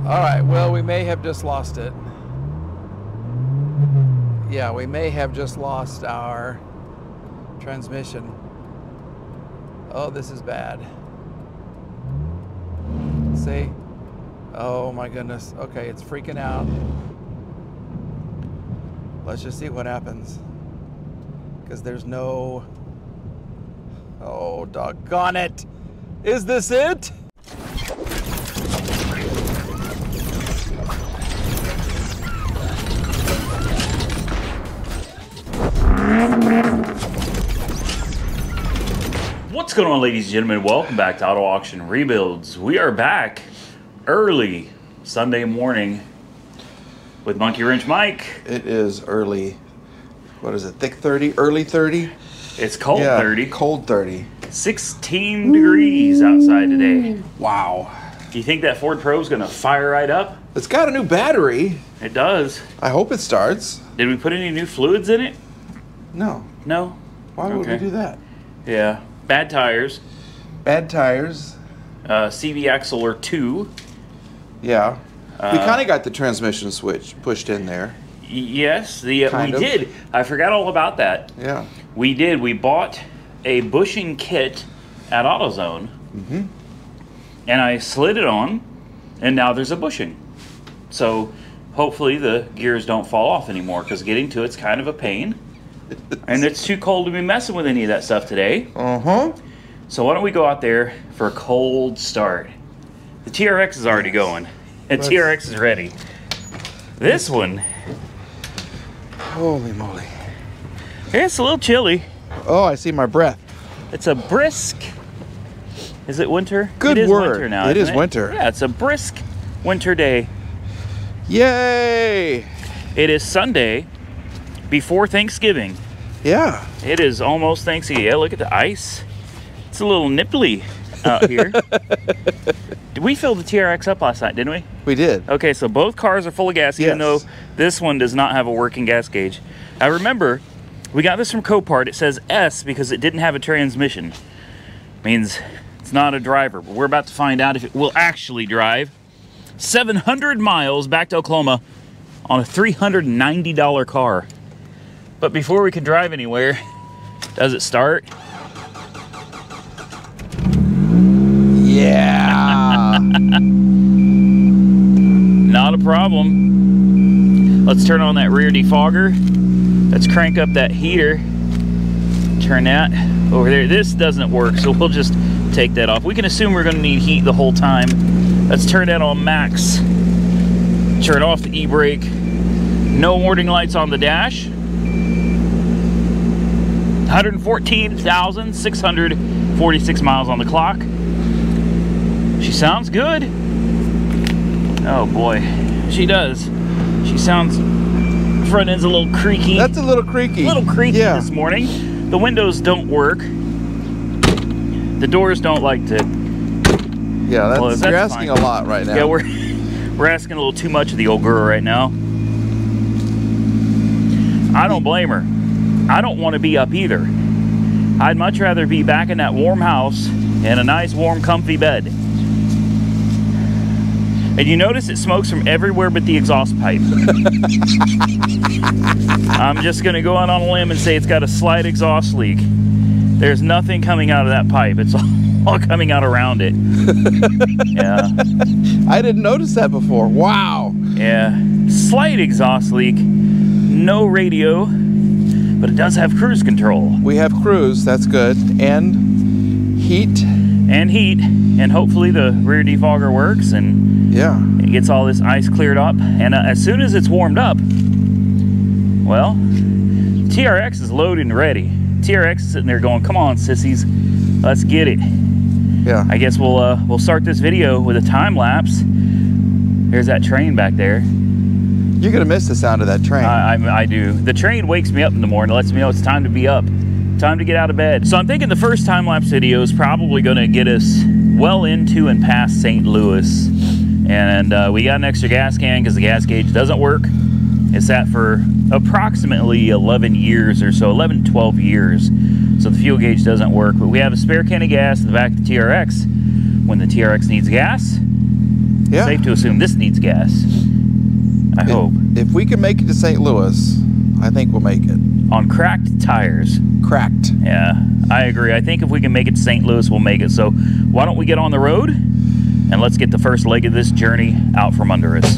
All right, well, we may have just lost it. Yeah, we may have just lost our transmission. Oh, this is bad. See? Oh my goodness. Okay, it's freaking out. Let's just see what happens. Because there's no... Oh, doggone it. Is this it? What's going on, ladies and gentlemen? Welcome back to Auto Auction Rebuilds. We are back early Sunday morning with Monkey Wrench Mike. It is early. What is it? Thick 30? Early 30? It's cold 30. Cold 30. 16 degrees outside today. Wow. Do you think that Ford Pro is going to fire right up? It's got a new battery. It does. I hope it starts. Did we put any new fluids in it? No. No? Why would we do that? Yeah. Bad tires. Bad tires. CV axle or 2. Yeah. We kind of got the transmission switch pushed in there. Yes, we did. I forgot all about that. Yeah. We did. We bought a bushing kit at AutoZone. Mm-hmm. And I slid it on, and now there's a bushing. So hopefully the gears don't fall off anymore, because getting to it's kind of a pain. And it's too cold to be messing with any of that stuff today. Uh-huh. So why don't we go out there for a cold start? The TRX is already going. And TRX is ready. This one... Holy moly. It's a little chilly. Oh, I see my breath. It's a brisk... Is it winter? Good it is word. Winter now, it is isn't winter. Yeah, it's a brisk winter day. Yay! It is Sunday before Thanksgiving. Yeah. It is almost Thanksgiving. Yeah, look at the ice. It's a little nipply out here. Did we fill the TRX up last night, didn't we? We did. Okay, so both cars are full of gas, even though this one does not have a working gas gauge. I remember we got this from Copart. It says S because it didn't have a transmission. Means it's not a driver, but we're about to find out if it will actually drive 700 miles back to Oklahoma on a $390 car. But before we can drive anywhere, does it start? Yeah. Not a problem. Let's turn on that rear defogger. Let's crank up that heater. Turn that over there. This doesn't work, so we'll just take that off. We can assume we're going to need heat the whole time. Let's turn that on max. Turn off the e-brake. No warning lights on the dash. 114,646 miles on the clock. She sounds good. Oh boy, she does. She sounds, front end's a little creaky. That's a little creaky. A little creaky this morning. The windows don't work. The doors don't like to close. You're asking a lot right now. Yeah, we're asking a little too much of the old girl right now. I don't blame her. I don't want to be up either. I'd much rather be back in that warm house in a nice, warm, comfy bed. And you notice it smokes from everywhere but the exhaust pipe. I'm just going to go out on a limb and say it's got a slight exhaust leak. There's nothing coming out of that pipe. It's all coming out around it. Yeah. I didn't notice that before. Wow. Yeah. Slight exhaust leak. No radio. But it does have cruise control. We have cruise, that's good. And heat. And heat. And hopefully the rear defogger works and it gets all this ice cleared up. And as soon as it's warmed up, well, TRX is loaded and ready. TRX is sitting there going, come on, sissies, let's get it. Yeah. I guess we'll start this video with a time lapse. There's that train back there. You're gonna miss the sound of that train. I do. The train wakes me up in the morning, lets me know it's time to be up, time to get out of bed. So I'm thinking the first time-lapse video is probably gonna get us well into and past St. Louis. And we got an extra gas can because the gas gauge doesn't work. It sat for approximately 11 years or so, 11, 12 years. So the fuel gauge doesn't work, but we have a spare can of gas in the back of the TRX. When the TRX needs gas, Yeah. Safe to assume this needs gas. I hope. If we can make it to St. Louis, I think we'll make it. On cracked tires. Cracked. Yeah, I agree. I think if we can make it to St. Louis, we'll make it. So why don't we get on the road and let's get the first leg of this journey out from under us.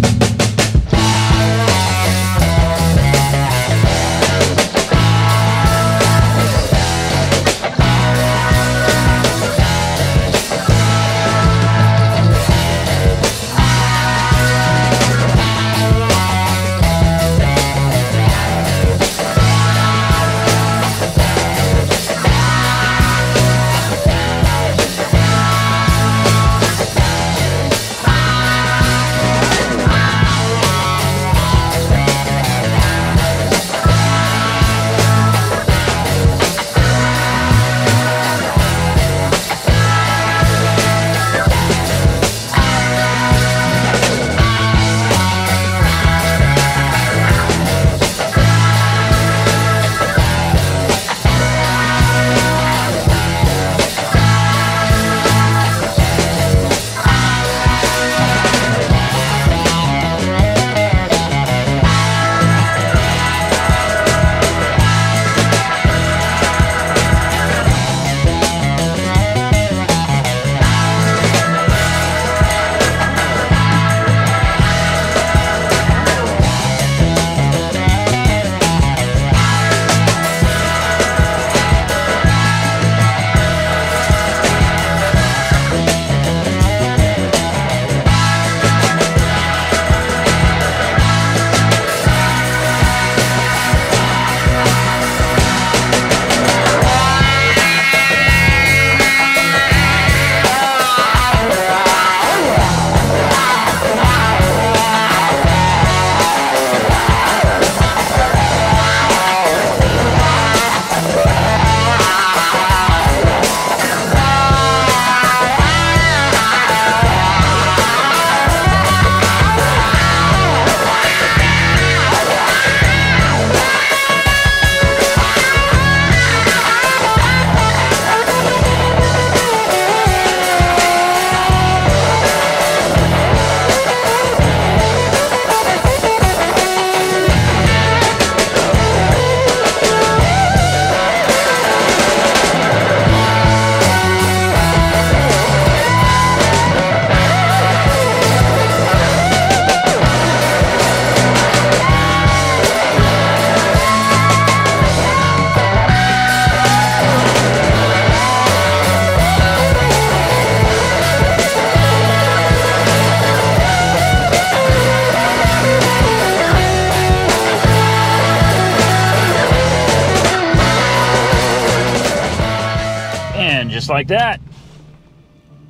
Just like that,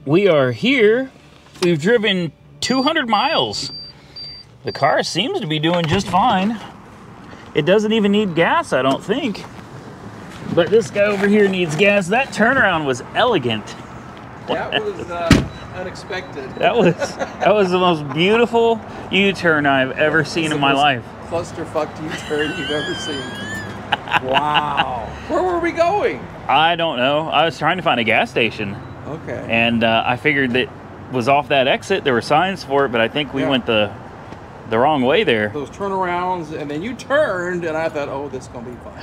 we are here. We've driven 200 miles. The car seems to be doing just fine. It doesn't even need gas, I don't think. But this guy over here needs gas. That turnaround was elegant. That was unexpected. That was the most beautiful U-turn I've ever seen in my life. Clusterfucked U-turn you've ever seen. Wow. Where were we going? I don't know. I was trying to find a gas station. Okay. And I figured that was off that exit. There were signs for it, but I think we went the wrong way there. Those turnarounds, and then you turned, and I thought, oh, this is going to be fun.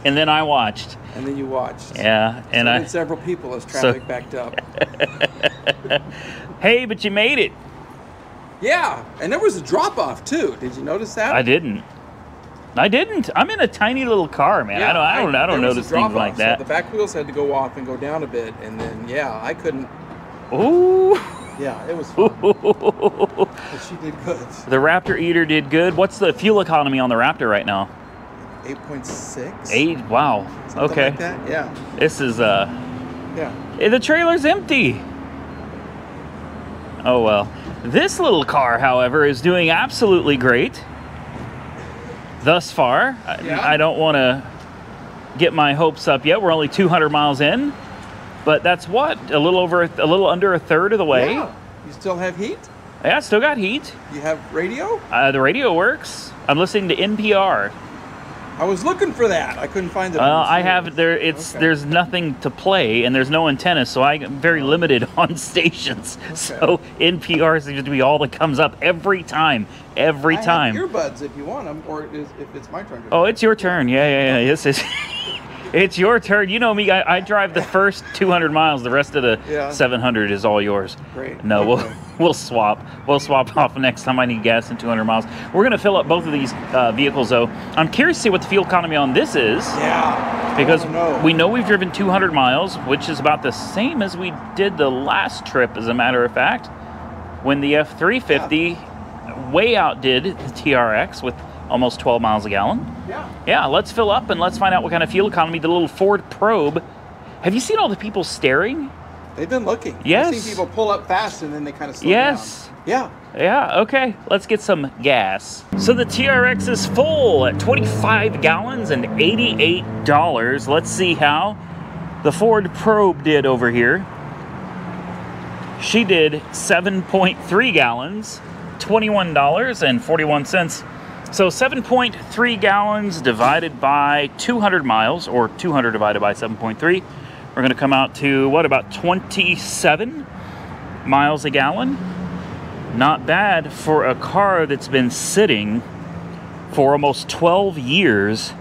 And then I watched. And then you watched. Yeah. And so did several people as traffic backed up. Hey, but you made it. Yeah. And there was a drop-off, too. Did you notice that? I didn't. I'm in a tiny little car, man. Yeah, I don't notice things like that. So the back wheels had to go off and go down a bit, and then I couldn't. Ooh. Yeah, it was fun. But she did good. The Raptor Eater did good. What's the fuel economy on the Raptor right now? 8.6. 8. Wow. Something okay. Like that. Yeah. This is Yeah. The trailer's empty. Oh well. This little car, however, is doing absolutely great. Thus far, I don't want to get my hopes up yet. We're only 200 miles in, but that's what, a little under a third of the way. Yeah. You still have heat? Yeah, I still got heat. You have radio? The radio works. I'm listening to NPR. I was looking for that. I couldn't find it. I have there. It's okay. There's nothing to play, and there's no antenna, so I'm very limited on stations. Okay. So NPR seems to be all that comes up every time. Every time. I have earbuds if you want them, or if it's my turn. Oh, it's your turn. Yeah. Yes, it's your turn. You know me. I drive the first 200 miles. The rest of the 700 is all yours. Great. No, okay. We'll swap. We'll swap off next time I need gas in 200 miles. We're going to fill up both of these vehicles, though. I'm curious to see what the fuel economy on this is. Yeah. Because we know we've driven 200 miles, which is about the same as we did the last trip, as a matter of fact, when the F350 way outdid the TRX with almost 12 miles a gallon. Yeah, let's fill up and let's find out what kind of fuel economy the little Ford Probe. Have you seen all the people staring? They've been looking. Yes. I've seen people pull up fast and then they kind of slow down. Yeah, okay. Let's get some gas. So the TRX is full at 25 gallons and $88. Let's see how the Ford Probe did over here. She did 7.3 gallons, $21.41. So 7.3 gallons divided by 200 miles, or 200 divided by 7.3, we're going to come out to, what, about 27 miles a gallon? Not bad for a car that's been sitting for almost 12 years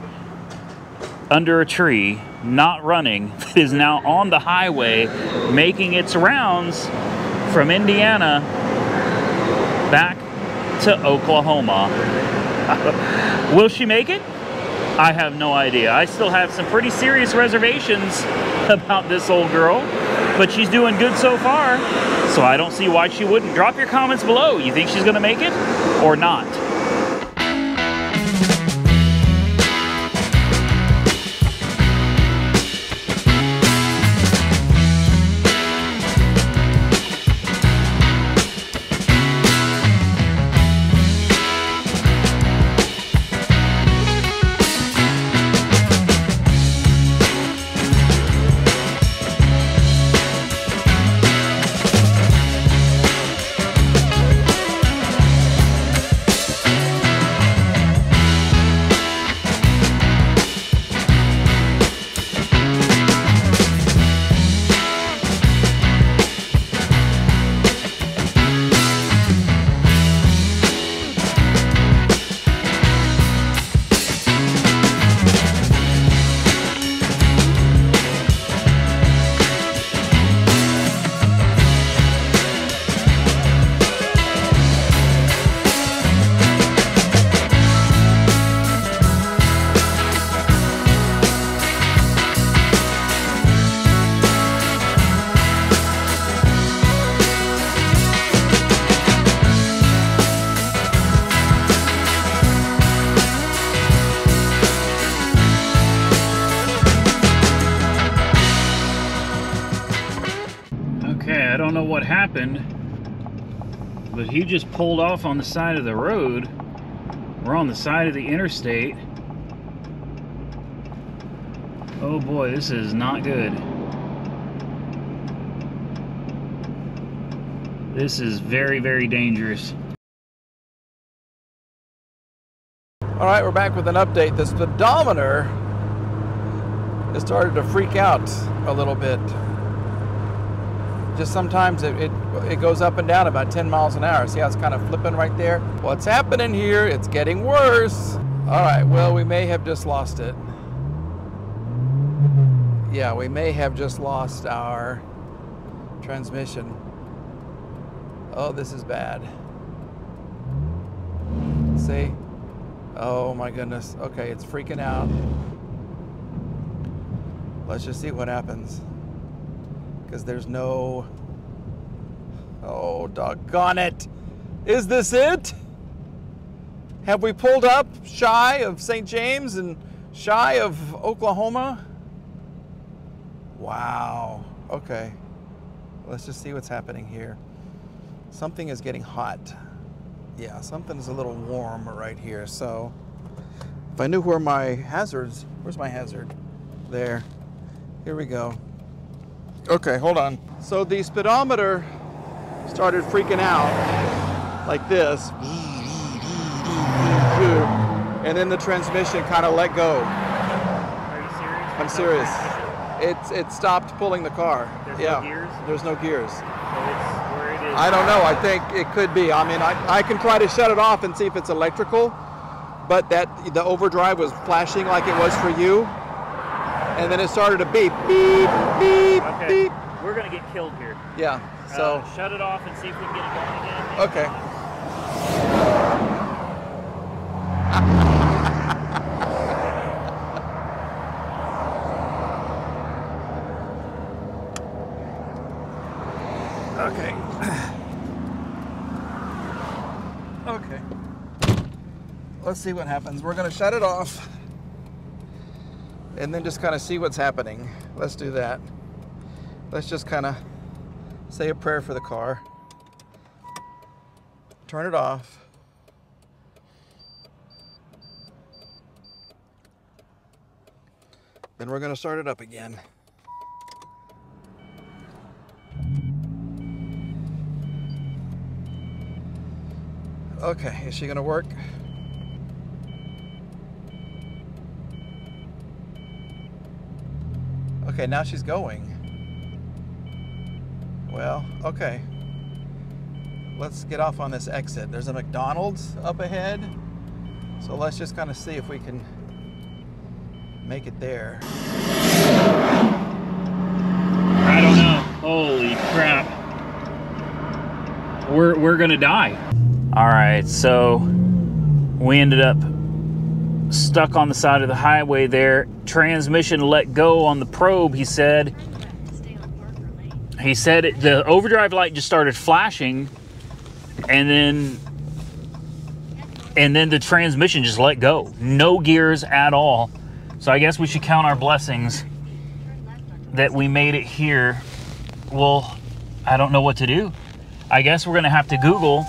under a tree, not running, that is now on the highway, making its rounds from Indiana back to Oklahoma. Will she make it? I have no idea. I still have some pretty serious reservations about this old girl, but she's doing good so far, so I don't see why she wouldn't. Drop your comments below. You think she's gonna make it or not? I don't know what happened, but he just pulled off on the side of the road. We're on the side of the interstate. Oh boy, this is not good. This is very, very dangerous. All right, we're back with an update. The speedometer has started to freak out a little bit. Just sometimes it goes up and down about 10 miles an hour. See how it's kind of flipping right there? What's happening here? It's getting worse. All right, well, we may have just lost it. Yeah, we may have just lost our transmission. Oh, this is bad. See? Oh my goodness. Okay, it's freaking out. Let's just see what happens. Because there's no... Oh, doggone it. Is this it? Have we pulled up shy of St. James and shy of Oklahoma? Wow. Okay. Let's just see what's happening here. Something is getting hot. Yeah, something is a little warm right here. So if I knew where my hazards... Where's my hazard? There. Here we go. Okay, hold on. So the speedometer started freaking out like this. and then the transmission kind of let go. Are you serious? I'm serious. It stopped pulling the car. There's yeah. no gears? There's no gears. So it's where it is. I don't know. I think it could be. I mean, I can try to shut it off and see if it's electrical, but the overdrive was flashing like it was for you, and then it started to beep, beep, beep, Okay. beep. We're gonna get killed here. Yeah. So shut it off and see if we can get it going again. okay. Okay. Okay. Let's see what happens. We're gonna shut it off and then just kind of see what's happening. Let's do that. Let's just kind of say a prayer for the car. Turn it off. Then we're gonna start it up again. Okay, is she gonna work? Okay, now she's going. Well, okay. Let's get off on this exit. There's a McDonald's up ahead. So let's just kind of see if we can make it there. I don't know. Holy crap. We're gonna die. All right, so we ended up stuck on the side of the highway there. Transmission let go on the probe, he said. He said the overdrive light just started flashing, and then the transmission just let go. No gears at all. So I guess we should count our blessings that we made it here. Well, I don't know what to do. I guess we're gonna have to Google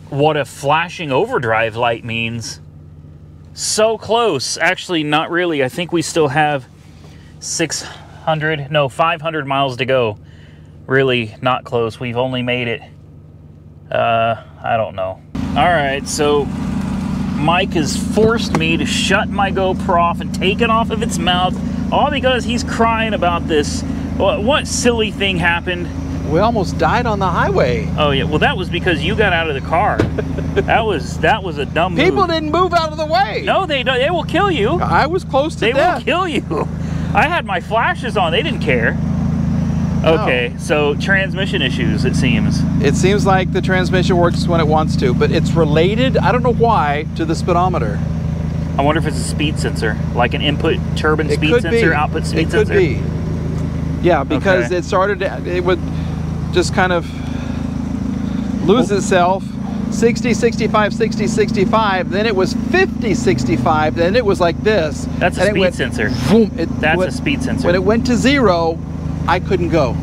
what a flashing overdrive light means. So close. Actually, not really. I think we still have 500 miles to go. Really not close. We've only made it, I don't know. All right, so Mike has forced me to shut my GoPro off and take it off of its mouth, all because he's crying about this. What silly thing happened? We almost died on the highway. Oh yeah, well that was because you got out of the car. that was a dumb move. People didn't move out of the way. No, they don't. They will kill you. I was close to death. They will kill you. I had my flashes on. They didn't care. Okay, so transmission issues, it seems. It seems like the transmission works when it wants to, but it's related, I don't know why, to the speedometer. I wonder if it's a speed sensor, like an input turbine speed sensor, output speed sensor. It could be. Yeah, because it started, it would just kind of lose itself. 60, 65, 60, 65, then it was 50, 65, then it was like this. That's a speed sensor. Boom, That's a speed sensor. When it went to 0, I couldn't go.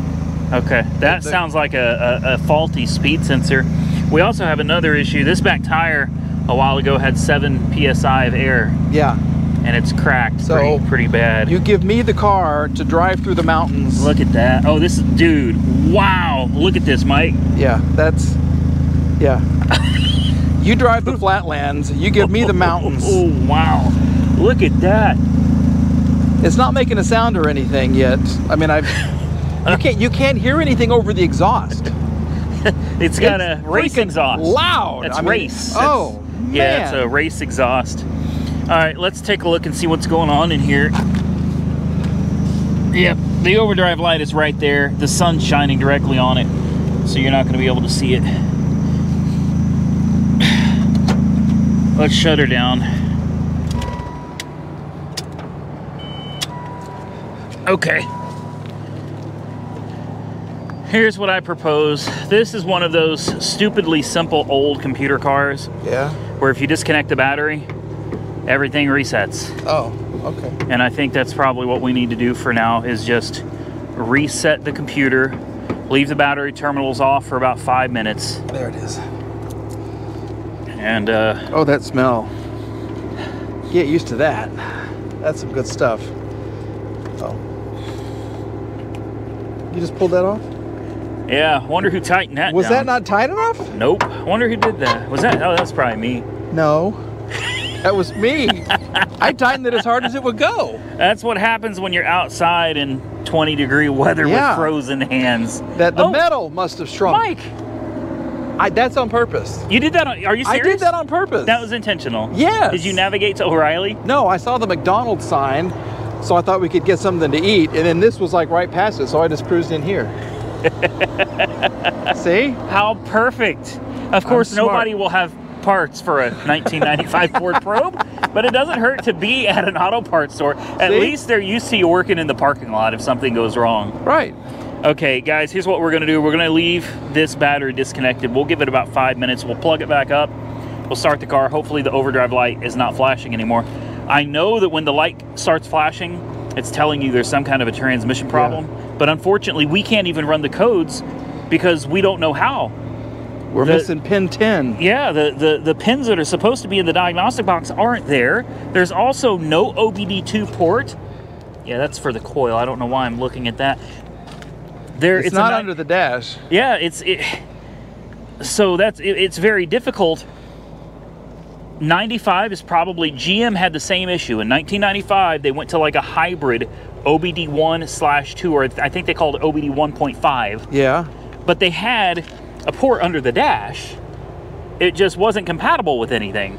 Okay, that sounds like a faulty speed sensor. We also have another issue. This back tire a while ago had 7 PSI of air. Yeah. And it's cracked so pretty bad. You give me the car to drive through the mountains. Look at that. Oh, this is, dude, wow. Look at this, Mike. Yeah, yeah. You drive the flatlands, you give me the mountains. Oh, wow. Look at that. It's not making a sound or anything yet. I mean, you can't hear anything over the exhaust. It's got a race exhaust. Loud. That's race. Oh, man. Yeah, it's a race exhaust. All right, let's take a look and see what's going on in here. Yep, the overdrive light is right there. The sun's shining directly on it, so you're not going to be able to see it. Let's shut her down. Okay. Here's what I propose. This is one of those stupidly simple old computer cars. Yeah. Where if you disconnect the battery, everything resets. Oh, okay. And I think that's probably what we need to do for now, is just reset the computer, leave the battery terminals off for about 5 minutes. There it is. And oh, that smell. Get used to that. That's some good stuff. Oh. You just pulled that off? Yeah, wonder who tightened that Was down. that not tight enough? Nope. Wonder who did that. Was that? Oh, that's probably me. No. That was me. I tightened it as hard as it would go. That's what happens when you're outside in 20-degree weather with frozen hands. That the metal must have shrunk. Mike! That's on purpose. You did that on, are you serious? I did that on purpose. That was intentional? Yes. Did you navigate to O'Reilly? No, I saw the McDonald's sign, so I thought we could get something to eat, and then this was like right past it, so I just cruised in here. See? How perfect. Of course, nobody will have parts for a 1995 Ford Probe, but it doesn't hurt to be at an auto parts store. At least they're used to you working in the parking lot if something goes wrong. Right. Okay, guys, here's what we're going to do. We're going to leave this battery disconnected. We'll give it about 5 minutes. We'll plug it back up. We'll start the car. Hopefully the overdrive light is not flashing anymore. I know that when the light starts flashing, it's telling you there's some kind of a transmission problem. Yeah. But unfortunately, we can't even run the codes because we don't know how. We're missing pin 10. Yeah, the pins that are supposed to be in the diagnostic box aren't there. There's also no OBD2 port. Yeah, that's for the coil. I don't know why I'm looking at that. It's not under the dash. Yeah, it's very difficult. 95 is probably, GM had the same issue. In 1995, they went to like a hybrid OBD1/2, or I think they called it OBD 1.5. Yeah. But they had a port under the dash. It just wasn't compatible with anything.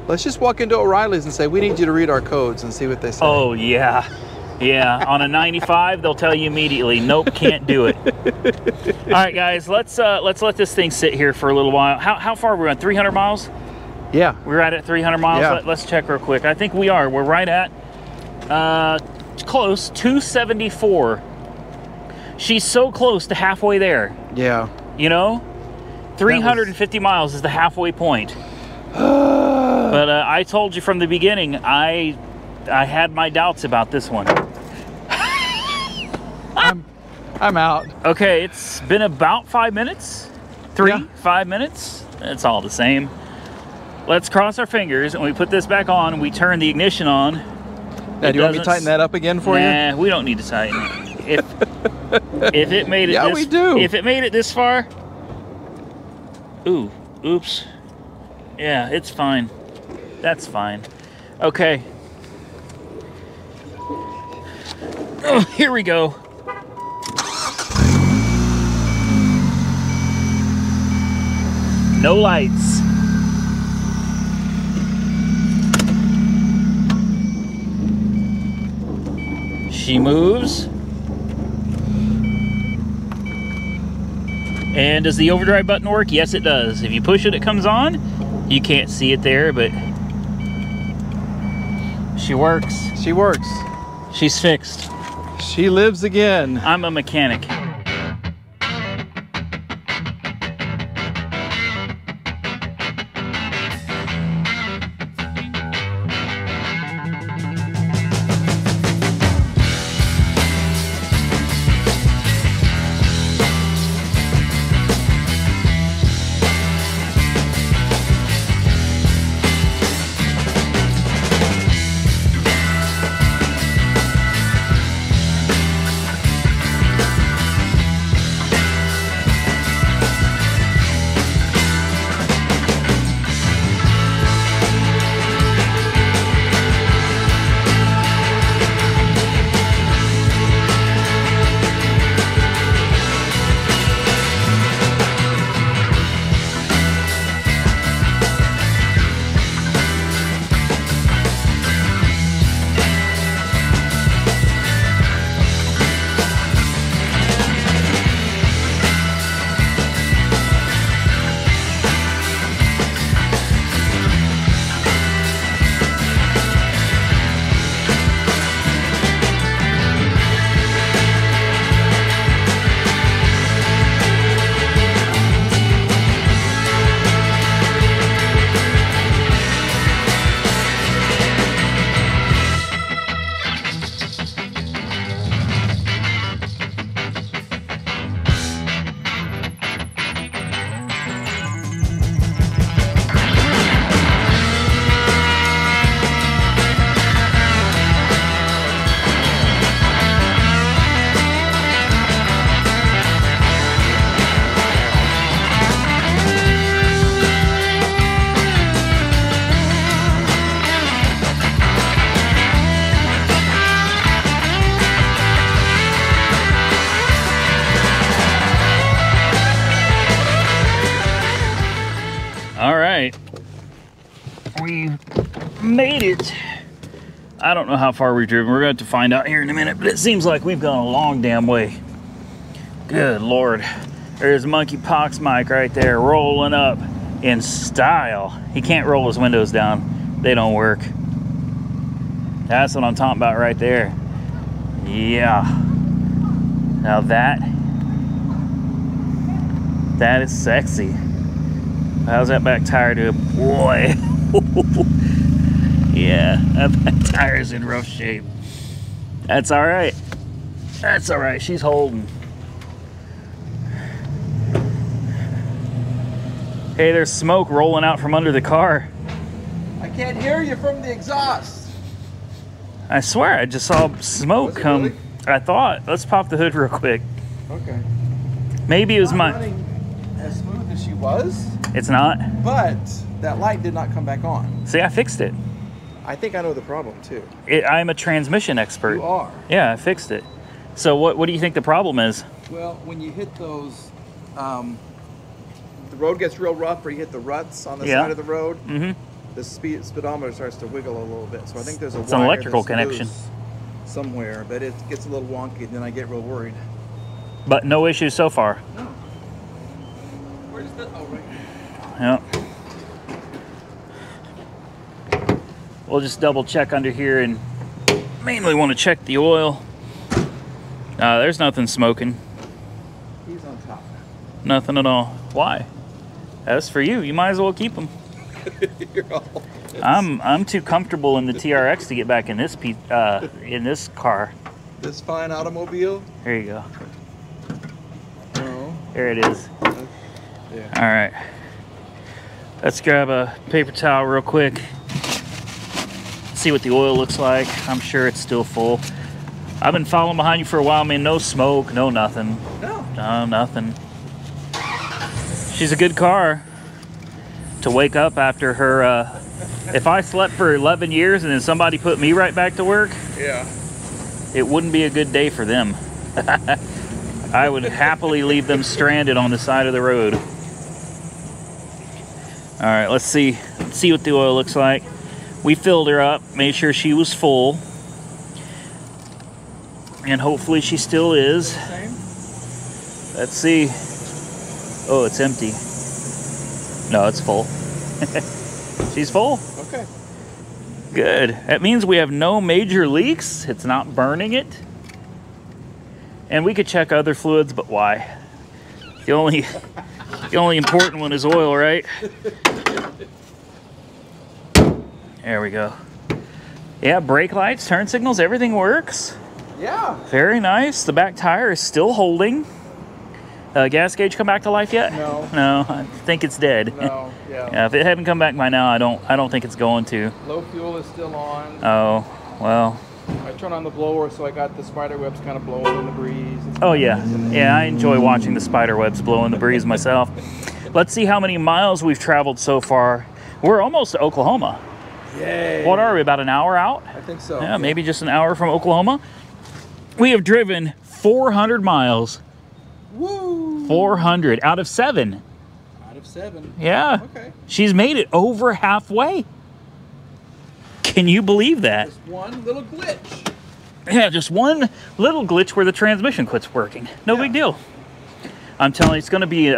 Let's just walk into O'Reilly's and say, we need you to read our codes and see what they say. Oh, yeah. Yeah, on a 95, they'll tell you immediately, nope, can't do it. All right, guys, let's let this thing sit here for a little while. How far are we on? 300 miles? Yeah. We're right at 300 miles? Yeah. Let's check real quick. I think we are. We're right at, close, 274. She's so close to halfway there. Yeah. You know? 350 miles is the halfway point. But I told you from the beginning, I had my doubts about this one. I'm out. Okay, it's been about 5 minutes. 5 minutes. It's all the same. Let's cross our fingers and we put this back on and we turn the ignition on. Now, do you want me to tighten that up again for you? Nah, we don't need to tighten it. If it made it we do. If it made it this far, oops. Yeah, it's fine. That's fine. Okay. Oh, here we go. No lights. She moves. And does the overdrive button work? Yes, it does. If you push it, it comes on. You can't see it there, but she works. She works. She's fixed. She lives again. I'm a mechanic. we made it. I don't know how far we've driven. We're going to have to find out here in a minute, but it seems like we've gone a long damn way. Good Lord. There's Monkeypox Mike right there rolling up in style. He can't roll his windows down. They don't work. That's what I'm talking about right there. Yeah. Now that is sexy. How's that back tire do? Boy. Yeah, that back tire's in rough shape. That's all right. That's all right. She's holding. Hey, there's smoke rolling out from under the car. I can't hear you from the exhaust. I swear, I just saw smoke come. Really? I thought. Let's pop the hood real quick. Okay. Maybe it was my... running as smooth as she was. It's not? But that light did not come back on. See, I fixed it. I think I know the problem, too. I'm a transmission expert. You are? Yeah, I fixed it. So what do you think the problem is? Well, when you hit those... the road gets real rough, or you hit the ruts on the side of the road, the speedometer starts to wiggle a little bit. So I think there's a an electrical connection somewhere, but it gets a little wonky, and then I get real worried. But no issues so far. No. Where's the... Oh, right. Yep. We'll just double check under here, and mainly want to check the oil. There's nothing smoking. He's on top. Nothing at all. Why? That's for you. You might as well keep them. I'm too comfortable in the TRX to get back in this car. This fine automobile. There you go. No. There it is. Yeah. All right. Let's grab a paper towel real quick. See what the oil looks like. I'm sure it's still full. I've been following behind you for a while, man. No smoke, no nothing. No. No, nothing. She's a good car to wake up after her. If I slept for 11 years and then somebody put me right back to work, yeah, it wouldn't be a good day for them. I would happily leave them stranded on the side of the road. All right, let's see what the oil looks like. We filled her up, made sure she was full, and hopefully she still is. Let's see. Oh, it's empty. No, it's full. She's full. Okay. Good. That means we have no major leaks. It's not burning it. And we could check other fluids, but why? The only important one is oil, right? There we go. Yeah, brake lights, turn signals, everything works. Yeah. Very nice. The back tire is still holding. Gas gauge come back to life yet? No. No, I think it's dead. No, yeah. Yeah, if it hadn't come back by now, I don't think it's going to. Low fuel is still on. Oh, well. I turn on the blower, so I got the spider webs kind of blowing in the breeze. Oh, yeah. Yeah, I enjoy watching the spider webs blow in the breeze myself. Let's see how many miles we've traveled so far. We're almost to Oklahoma. Yay. What are we, about an hour out? I think so. Yeah, maybe just an hour from Oklahoma. We have driven 400 miles. Woo! 400 out of 7. Out of 7. Yeah. Okay. She's made it over halfway. Can you believe that? Just one little glitch. Yeah, just one little glitch where the transmission quits working. No big deal. I'm telling you, it's going to be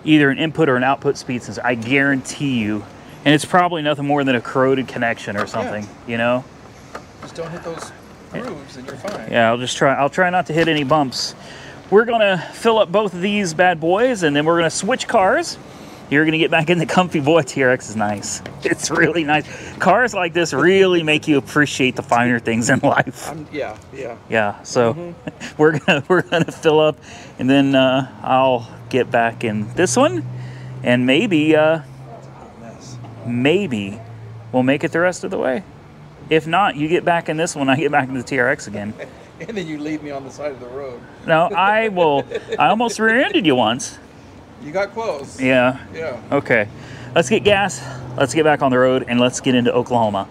either an input or an output speed sensor. I guarantee you. And it's probably nothing more than a corroded connection or something, you know? Just don't hit those grooves and you're fine. Yeah, I'll try not to hit any bumps. We're going to fill up both of these bad boys, and then we're going to switch cars. You're going to get back in the comfy boy. TRX is nice. It's really nice. Cars like this really make you appreciate the finer things in life. Yeah. So we're gonna fill up, and then I'll get back in this one, and maybe we'll make it the rest of the way. If not, you get back in this one, I get back in the TRX again. And then you leave me on the side of the road. No, I will. I almost rear-ended you once. You got close. Yeah. Yeah. Okay. Let's get gas. Let's get back on the road, and let's get into Oklahoma.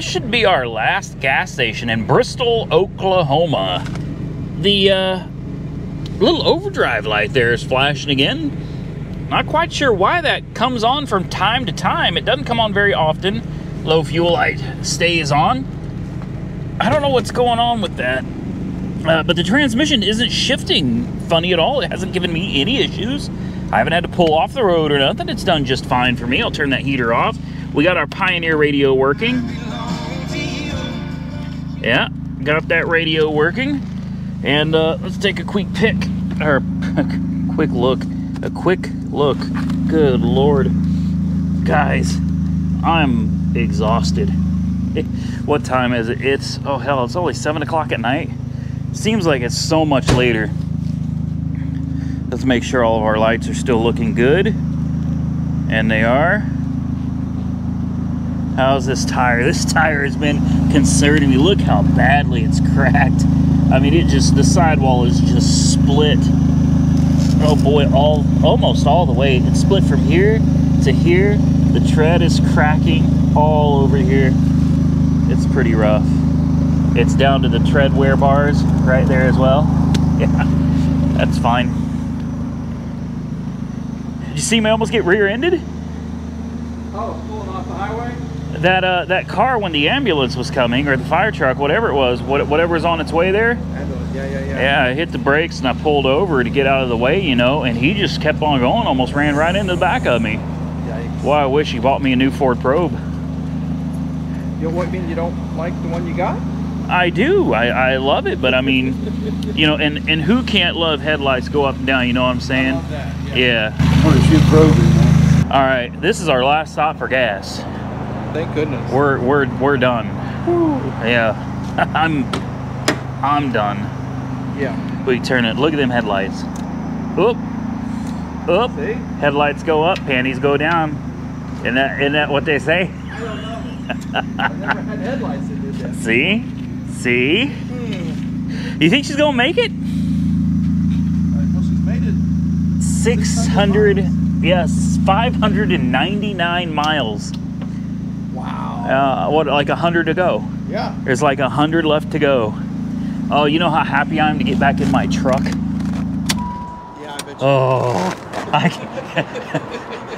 this should be our last gas station in Bristol, Oklahoma. The little overdrive light there is flashing again. Not quite sure why that comes on from time to time. It doesn't come on very often. Low fuel light stays on. I don't know what's going on with that. But the transmission isn't shifting funny at all. It hasn't given me any issues. I haven't had to pull off the road or nothing. It's done just fine for me. I'll turn that heater off. We got our Pioneer radio working. Yeah, got that radio working. And let's take a quick pick, or a quick look. Good Lord. Guys, I'm exhausted. What time is it? It's, oh hell, it's only 7 o'clock at night. Seems like it's so much later. Let's make sure all of our lights are still looking good. And they are. How's this tire? This tire has been concerning me. Look how badly it's cracked. I mean, the sidewall is just split. Oh boy, almost all the way. It's split from here to here. The tread is cracking all over here. It's pretty rough. It's down to the tread wear bars right there as well. Yeah, that's fine. Did you see me almost get rear-ended? Oh, pulling off the highway? That car, when the ambulance was coming, or the fire truck, whatever it was, whatever was on its way there. Yeah, I hit the brakes and I pulled over to get out of the way, you know, and he just kept on going, almost ran right into the back of me. Yikes. Well, I wish he bought me a new Ford Probe. You know what, you mean you don't like the one you got? I do. I love it, but I mean, you know, and who can't love headlights go up and down, you know what I'm saying? I love that, yeah. What is your Probe in there? All right, this is our last stop for gas. Thank goodness. We're done. Whew. Yeah. I'm done. Yeah. We turn it. Look at them headlights. Oop. Oop. See? Headlights go up, panties go down. Isn't that what they say? I don't know. I never had headlights that did that. See? See? You think she's gonna make it? Well, she's made it 600, yes, 599 miles. Wow. What, like 100 to go? Yeah. There's like 100 left to go. Oh, you know how happy I am to get back in my truck? Yeah, I bet you. Oh,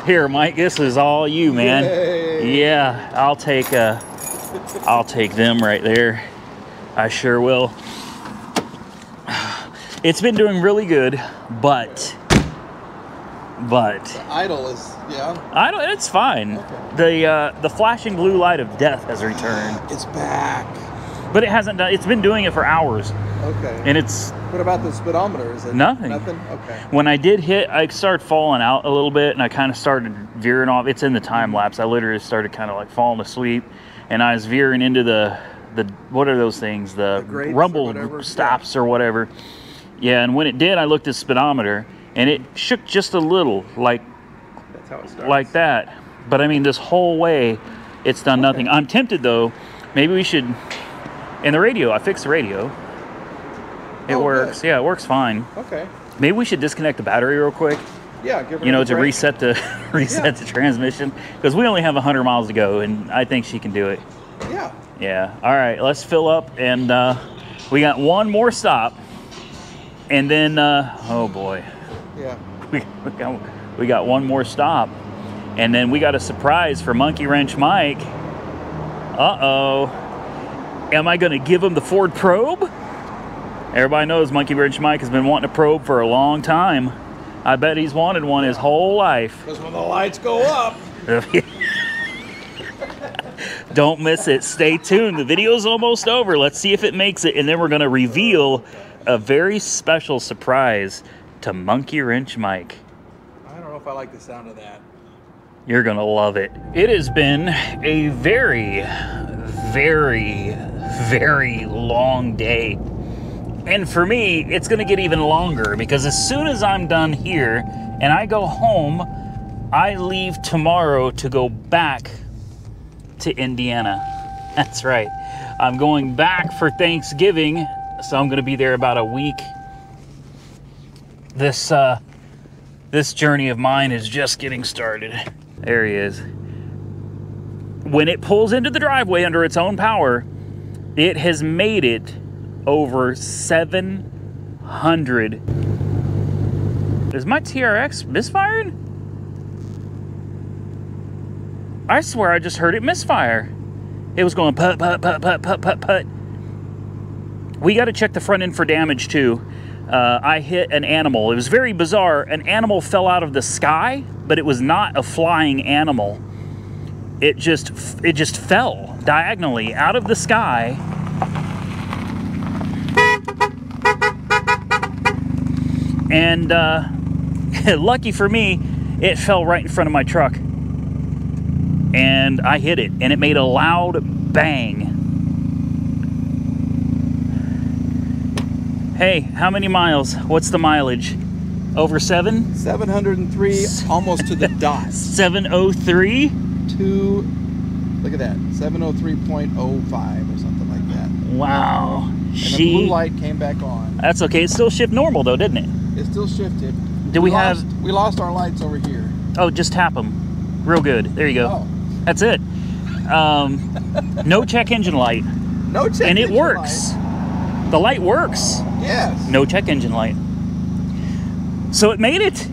here, Mike, this is all you, man. Yay. Yeah, I'll take them right there. I sure will. It's been doing really good, but The idle is, yeah. It's fine. Okay. The flashing blue light of death has returned. It's back. But it hasn't done. It's been doing it for hours. Okay. And it's What about the speedometer? Is it nothing? Nothing. Okay. When I did hit, I started falling out a little bit, and I kind of started veering off. It's in the time lapse. I literally started kind of like falling asleep, and I was veering into the what are those things? The rumble stops or whatever. Yeah, and when it did, I looked at the speedometer, and it shook just a little, like That's how it starts. like that. But I mean, this whole way, it's done nothing. I'm tempted though. Maybe we should. And the radio, I fixed the radio. It works. Good. Yeah, it works fine. Okay. Maybe we should disconnect the battery real quick. Yeah, give her to break. reset the the transmission, because we only have 100 miles to go, and I think she can do it. Yeah. Yeah. All right, let's fill up, and we got one more stop, and then oh boy. Yeah. We got one more stop, and then we got a surprise for Monkey Wrench Mike. Uh-oh. Am I going to give him the Ford Probe? Everybody knows Monkey Wrench Mike has been wanting a probe for a long time. I bet he's wanted one his whole life. Because when the lights go up. Don't miss it. Stay tuned. The video's almost over. Let's see if it makes it, and then we're going to reveal a very special surprise to Monkey Wrench Mike. I don't know if I like the sound of that. You're gonna love it. It has been a very, very, very long day. And for me, it's gonna get even longer, because as soon as I'm done here and I go home, I leave tomorrow to go back to Indiana. That's right. I'm going back for Thanksgiving, so I'm gonna be there about a week. This journey of mine is just getting started. There he is. when it pulls into the driveway under its own power, it has made it over 700. Is my TRX misfiring? I swear I just heard it misfire. It was going put, put, put, put, put, put, put. We got to check the front end for damage too. I hit an animal. It was very bizarre. An animal fell out of the sky, but it was not a flying animal. It just fell diagonally out of the sky. And lucky for me, it fell right in front of my truck. And I hit it, and it made a loud bang. Hey, how many miles? What's the mileage? Over 7? 703, almost to the dot. 703? Look at that, 703.05 or something like that. Wow. And the blue light came back on. That's okay. It still shifted normal though, didn't it? It still shifted. We lost our lights over here. Oh, just tap them. Real good. There you go. Oh. That's it. No check engine light. No check and it engine works. light. The light works. Yes. No check engine light. So it made it.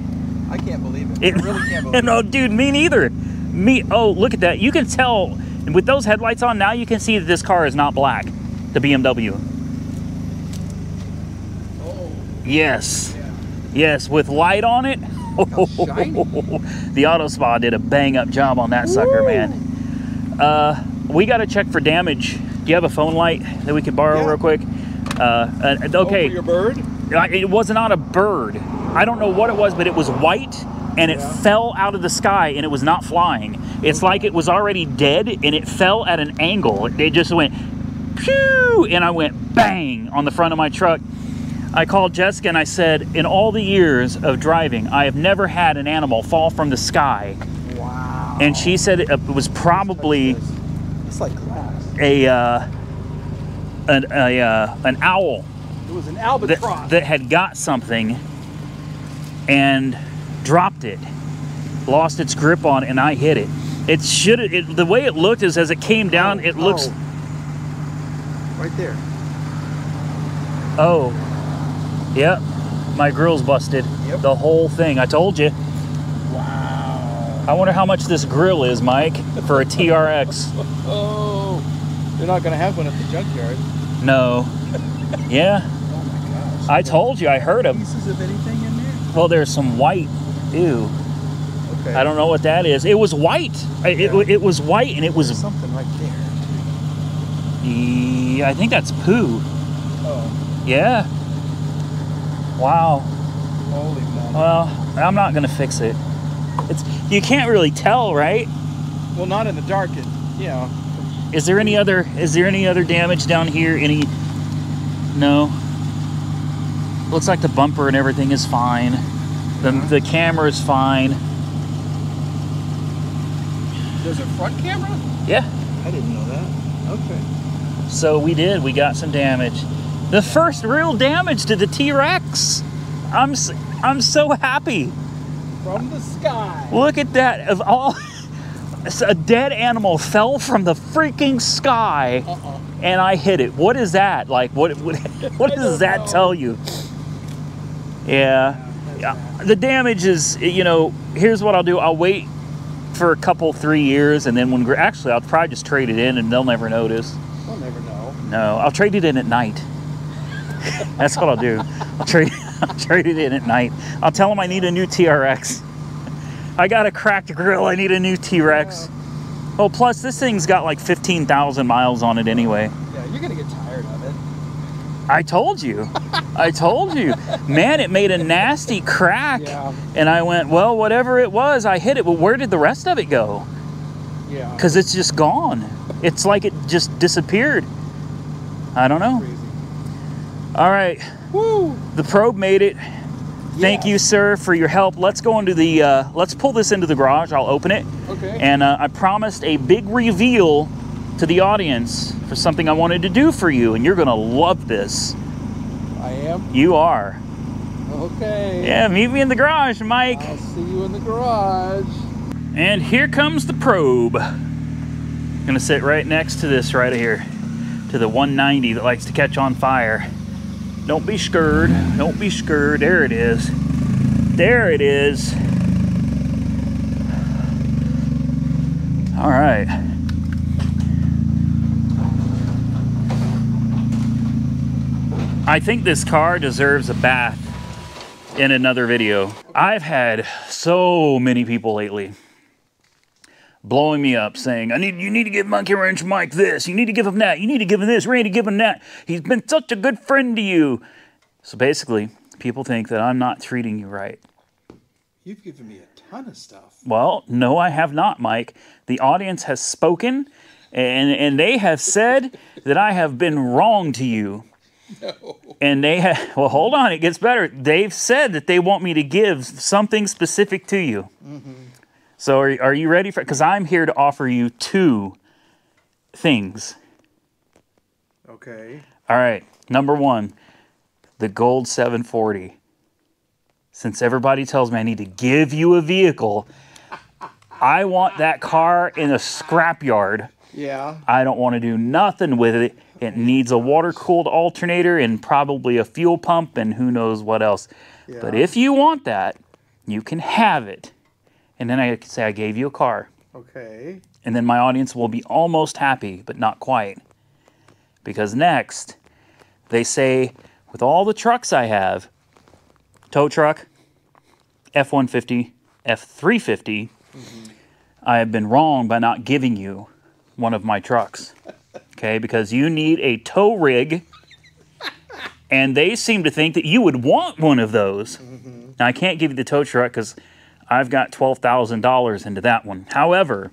I can't believe it. I really can't believe it. No, dude, me neither. Oh, look at that. You can tell with those headlights on now, you can see that this car is not black. The BMW. Oh. Yes. Yeah. Yes, with light on it. How shiny. The Auto Spa did a bang up job on that sucker, man. We got to check for damage. Do you have a phone light that we could borrow real quick? Okay. Oh, for your bird? It was not a bird. I don't know what it was, but it was white and it fell out of the sky and it was not flying. It's like it was already dead and it fell at an angle. It just went pew, and I went bang on the front of my truck. I called Jessica and I said, in all the years of driving, I have never had an animal fall from the sky. Wow. And she said it was probably it's like glass. An owl. It was an albatross that had got something and dropped it, lost its grip on it, and I hit it. The way it looked is as it came down, it looks right there. Oh, yep. My grill's busted. Yep. The whole thing. I told you. Wow. I wonder how much this grill is, Mike, for a TRX. Oh, they're not gonna have one at the junkyard. No. Yeah. Oh my gosh. I told you. I heard them. Pieces of anything in there? Well, there's some white. Ew. Okay. I don't know what that is. It was white. It was white, and it was there's something right there. I think that's poo. Oh. Yeah. Wow. Holy moly. Well, I'm not gonna fix it. You can't really tell, right? Well, not in the dark. Is there any other damage down here? No. Looks like the bumper and everything is fine. The camera is fine. There's a front camera? Yeah. I didn't know that. Okay. So we got some damage. The first real damage to the T-Rex. I'm so happy. From the sky. Look at that. Of all, a dead animal fell from the freaking sky, and I hit it. What is that? Like, what does that tell you? Yeah. The damage is, here's what I'll do. I'll wait for a couple, 3 years, and then actually, I'll probably just trade it in, and they'll never notice. They'll never know. No, I'll trade it in at night. That's what I'll do. I'll trade it in at night. I'll tell them I need a new TRX. I got a cracked grill. I need a new T-Rex. Yeah. Oh, plus this thing's got like 15,000 miles on it anyway. Yeah, you're gonna get tired of it. I told you. I told you. Man, it made a nasty crack. Yeah. And I went, well, whatever it was, I hit it. But where did the rest of it go? Yeah. Because it's just gone. It's like it just disappeared. I don't know. Crazy. All right. Woo! The probe made it. Thank you, sir, for your help. Let's go into the, let's pull this into the garage. I'll open it. Okay. And I promised a big reveal to the audience for something I wanted to do for you, and you're going to love this. I am? You are. Okay. Yeah, meet me in the garage, Mike. I'll see you in the garage. And here comes the probe. Gonna sit right next to this right here, to the 190 that likes to catch on fire. Don't be scared. Don't be scared. There it is. There it is. All right. I think this car deserves a bath in another video. I've had so many people lately blowing me up saying, you need to give Monkey Wrench Mike this, you need to give him that, you need to give him this, Randy, give him that. He's been such a good friend to you. So basically, people think that I'm not treating you right. You've given me a ton of stuff. Well, no, I have not, Mike. The audience has spoken, and they have said that I have been wrong to you. No. And they have, well, hold on, it gets better. They've said that they want me to give something specific to you. Mm-hmm. So are you ready for it? Because I'm here to offer you 2 things. Okay. All right. Number 1, the gold 740. Since everybody tells me I need to give you a vehicle, I want that car in a scrapyard. Yeah. I don't want to do nothing with it. It needs a water-cooled alternator and probably a fuel pump and who knows what else. Yeah. But if you want that, you can have it. And then I can say I gave you a car. Okay. And then my audience will be almost happy, but not quite. Because next, they say, with all the trucks I have, tow truck, F-150, F-350, I have been wrong by not giving you one of my trucks. Okay, because you need a tow rig, and they seem to think that you would want one of those. Now, I can't give you the tow truck because I've got $12,000 into that one. However,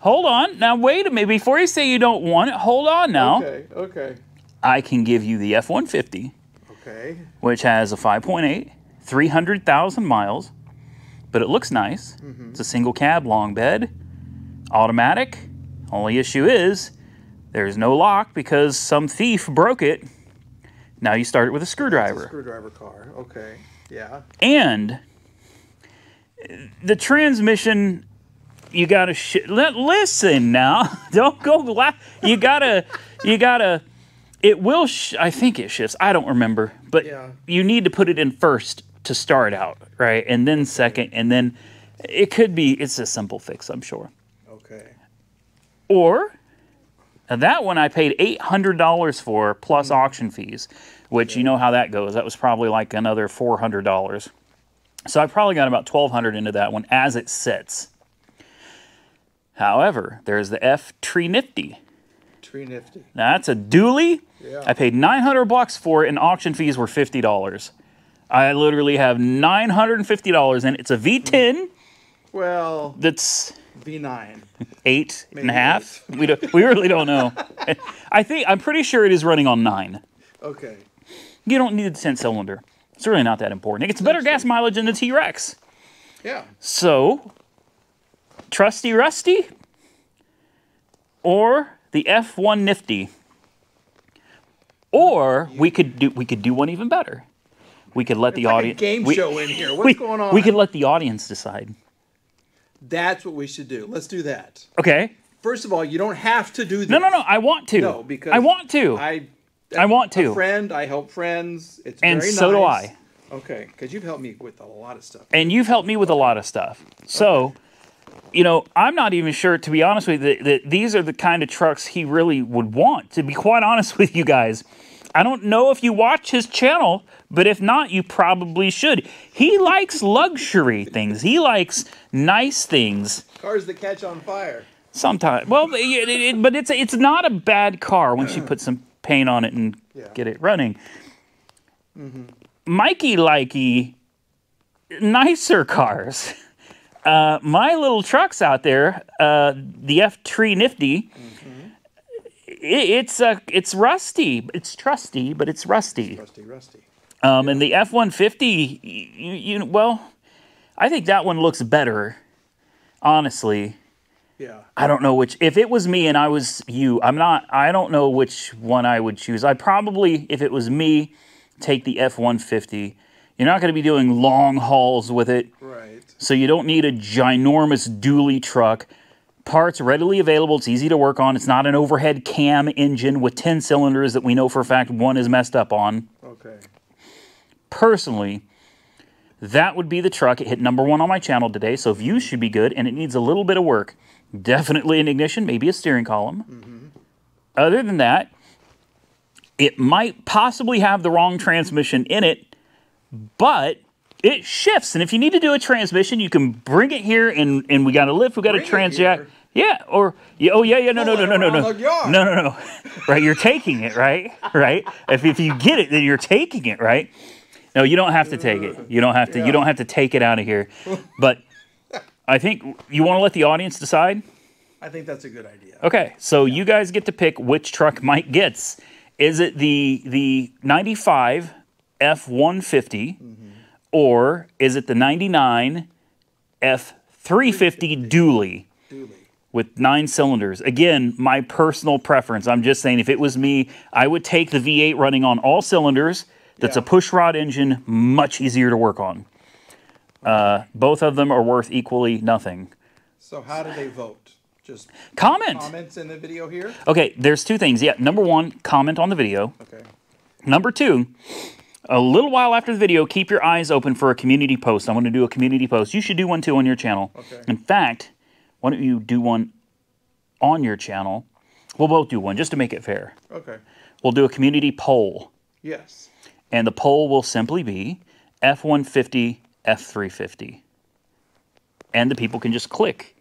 hold on. Now, wait a minute. Before you say you don't want it, hold on now. Okay. I can give you the F-150, okay, which has a 5.8, 300,000 miles, but it looks nice. It's a single cab, long bed, automatic. Only issue is there's no lock because some thief broke it. Now you start it with a screwdriver. It's a screwdriver car. Okay. Yeah. And the transmission, you gotta listen now. Don't go you gotta it will I think it shifts. I don't remember, but yeah, you need to put it in first to start out, right? And then second, and then it's a simple fix, I'm sure. Okay. Or that one I paid $800 for plus auction fees, which you know how that goes. That was probably like another $400. So I probably got about $1,200 into that one as it sits. However, there's the F-350. Nifty. Now that's a dually. Yeah. I paid $900 for it, and auction fees were $50. I literally have $950 in it. It's a V10. Well, that's V9. 8.5. We really don't know. I'm pretty sure it is running on 9. Okay. You don't need a 10-cylinder. It's really not that important. It gets better gas mileage than the T-Rex. Yeah. So, Trusty Rusty or the F1 Nifty. Or we could do one even better. We could let the audience game show in here. What's going on? We could let the audience decide. That's what we should do. Let's do that. Okay. First of all, you don't have to do this. No. I want to. No, because I want to. I want to. A friend, I help friends. It's very nice. And so do I. Okay, because you've helped me with a lot of stuff. And you've helped me with a lot of stuff. So, you know, I'm not even sure, to be honest with you, that these are the kind of trucks he really would want. To be quite honest with you guys, I don't know if you watch his channel, but if not, you probably should. He likes luxury things. He likes nice things. Cars that catch on fire. Sometimes. Well, but it's not a bad car once you put some paint on it and get it running. Mikey likey nicer cars. My little trucks out there, the F3 Nifty, it's rusty. It's trusty, but it's rusty. Rusty. And the F-150, well, I think that one looks better, honestly. Yeah. I don't know which. If it was me and I was you, I don't know which one I would choose. I'd probably, if it was me, take the F-150. You're not going to be doing long hauls with it. Right. So you don't need a ginormous dually truck. Parts readily available. It's easy to work on. It's not an overhead cam engine with 10 cylinders that we know for a fact one is messed up on. Okay. Personally, that would be the truck. It hit #1 on my channel today, so views should be good, and it needs a little bit of work. Definitely an ignition, maybe a steering column. Mm-hmm. Other than that, it might possibly have the wrong transmission in it, but it shifts. And if you need to do a transmission, you can bring it here, and we got a lift, we got a transjack. Yeah, or, oh, yeah, no. Right, you're taking it, right? Right? If you get it, then you're taking it, right? No, you don't have to take it. You don't have to. You don't have to take it out of here. But I think you want to let the audience decide. I think that's a good idea. Okay, so you guys get to pick which truck Mike gets. Is it the 95 F-150, or is it the 99 F-350 dually with 9 cylinders? Again, my personal preference. I'm just saying, if it was me, I would take the V8 running on all cylinders. That's a pushrod engine, much easier to work on. Both of them are worth equally nothing. So how do they vote? Just comments in the video here? Okay, there's 2 things. Yeah, #1, comment on the video. Okay. #2, a little while after the video, keep your eyes open for a community post. I want to do a community post. You should do one too on your channel. Okay. In fact, why don't you do one on your channel? We'll both do one just to make it fair. Okay. We'll do a community poll. Yes. And the poll will simply be F-150, F-350. And the people can just click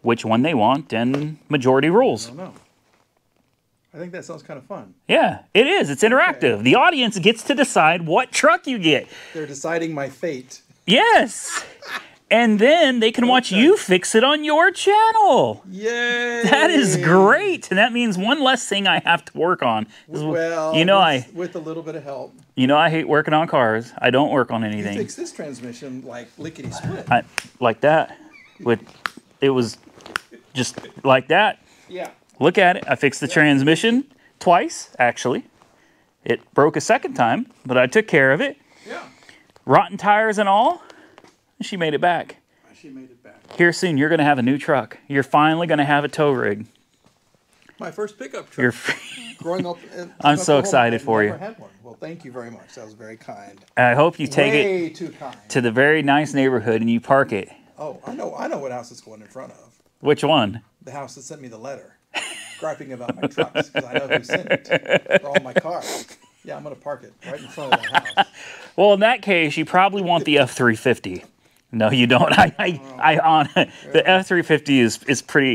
which one they want, and majority rules. I don't know. I think that sounds kind of fun. Yeah, it is. It's interactive. Okay. The audience gets to decide what truck you get. They're deciding my fate. Yes. And then they can watch you fix it on your channel. Yay! That is great. And that means one less thing I have to work on. Well, you know, with a little bit of help. You know, I hate working on cars. I don't work on anything. You fix this transmission like lickety-split. Like that. It was just like that. Yeah. Look at it. I fixed the transmission twice, actually. It broke a second time, but I took care of it. Yeah. Rotten tires and all. She made it back. She made it back. Here soon, you're going to have a new truck. You're finally going to have a tow rig. My first pickup truck. Growing up I'm so excited for you. Had one. Well, thank you very much. That was very kind. I hope you take Way it too kind. to the very nice neighborhood and you park it. Oh, I know what house it's going in front of. Which one? The house that sent me the letter, griping about my trucks, because I know who sent it for all my cars. Yeah, I'm going to park it right in front of that house. Well, in that case, you probably want the F-350. No, you don't. The F-350 is pretty.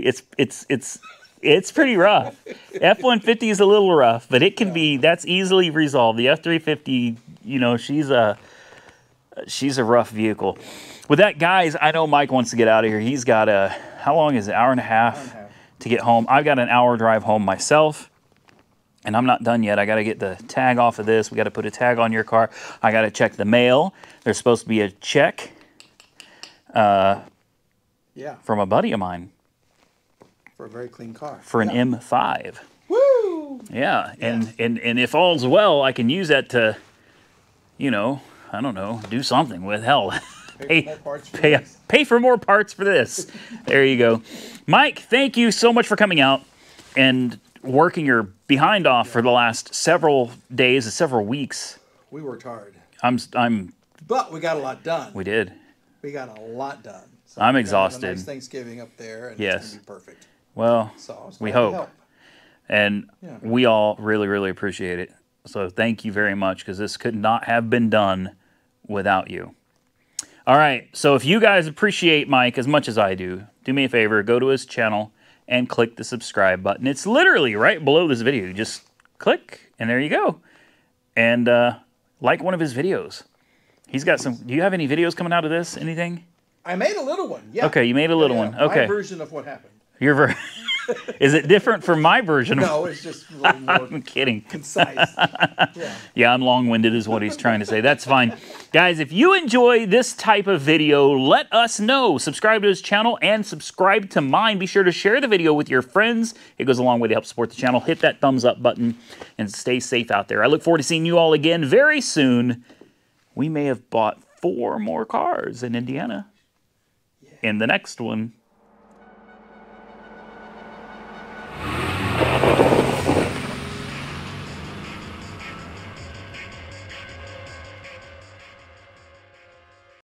It's pretty rough. F-150 is a little rough, but it can be. That's easily resolved. The F-350, you know, she's a rough vehicle. With that, guys, I know Mike wants to get out of here. He's got how long is it? Hour and a half to get home. I've got an hour drive home myself, and I'm not done yet. I got to get the tag off of this. We got to put a tag on your car. I got to check the mail. There's supposed to be a check. From a buddy of mine. For a very clean car. For an M5. Woo! Yeah, and if all's well, I can use that to, you know, I don't know, do something with. Hell, pay for more parts for this. There you go. Mike, thank you so much for coming out and working your behind off for the last several days, several weeks. We worked hard. But we got a lot done. We did. We got a lot done. So I'm exhausted. A nice Thanksgiving up there, and yes. It's going to be perfect. Well, we hope. And we all really, really appreciate it. So thank you very much, because this could not have been done without you. All right, so if you guys appreciate Mike as much as I do, do me a favor, go to his channel and click the subscribe button. It's literally right below this video. You just click, and there you go. And like one of his videos. He's got some. Do you have any videos coming out of this? Anything? I made a little one. Yeah. Okay, you made a little one. Okay. My version of what happened. Your version. Is it different from my version? No, it's just a little more I'm kidding. Concise. Yeah, I'm long-winded is what he's trying to say. That's fine. Guys, if you enjoy this type of video, let us know. Subscribe to his channel and subscribe to mine. Be sure to share the video with your friends. It goes a long way to help support the channel. Hit that thumbs up button and stay safe out there. I look forward to seeing you all again very soon. We may have bought 4 more cars in Indiana in the next one.